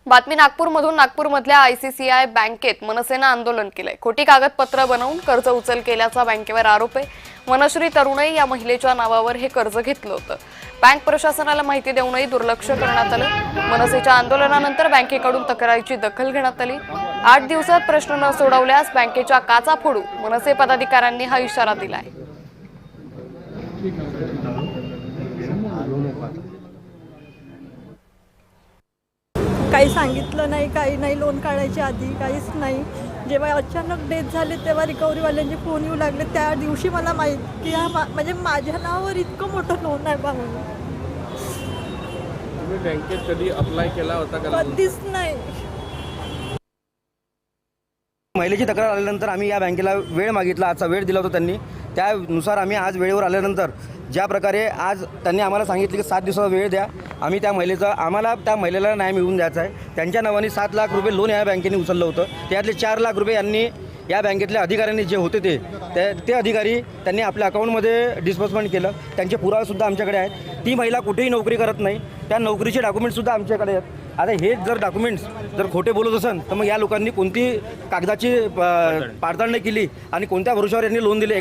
बातमी नागपूरमधून. नागपूरमधल्या आयसीसीआय बँकेत मनसेनं आंदोलन केलंय. खोटी कागदपत्र बनवून कर्ज उचल केल्याचा बँकेवर आरोप आहे. मनश्री तरुणे या महिलेच्या नावावर हे कर्ज घेतलं होतं. बँक प्रशासनाला माहिती देऊनही दुर्लक्ष करण्यात आलं. मनसेच्या आंदोलनानंतर बँकेकडून तक्रारीची दखल घेण्यात आली. 8 दिवसात प्रश्न न सोडवल्यास बँकेच्या काचा फोडू, मनसे पदाधिकाऱ्यांनी हा इशारा दिलाय. काही सांगितलं नाही, काही नाही. लोन काढायच्या आधी काहीच नाही. जेव्हा अचानक डेथ झाले तेव्हा रिकव्हरीवाल्यांचे फोन येऊ लागले. त्या दिवशी मला माहीत की म्हणजे माझ्या नावावर इतकं मोठं लोन आहे बा म्हणून. तुम्ही बँकेत कधी अप्लाय केला होता का? कधीच नाही. महिलेची तक्रार आल्यानंतर आम्ही या बँकेला वेळ मागितला. आजचा वेळ दिला होता त्यांनी. त्यानुसार आम्ही आज वेळेवर आल्यानंतर ज्या प्रकारे आज त्यांनी आम्हाला सांगितले की 7 दिवसाचा वेळ द्या, आम्ही आम्हाला त्या महिलेला न्याय मिळवून द्यायचा आहे. त्यांच्या नावाने 7 लाख रुपये लोन या बँकेने उचललं होतं. त्यातले 4 लाख रुपये यांनी या बँकेतल्या अधिकाऱ्यांनी जे होते ते अधिकारी त्यांनी आपल्या अकाउंटमध्ये डिस्बर्समेंट केलं. त्यांचे पुरावेसुद्धा आमच्याकडे आहेत. ती महिला कुठेही नोकरी करत नाही. त्या नोकरीचे डॉक्युमेंट्ससुद्धा आमच्याकडे आहेत. आता हे जर डॉक्युमेंट्स जर खोटे बोलत असेल तर मग या लोकांनी कोणती कागदाची पडताळणी केली आणि कोणत्या भरोशावर यांनी लोन दिले.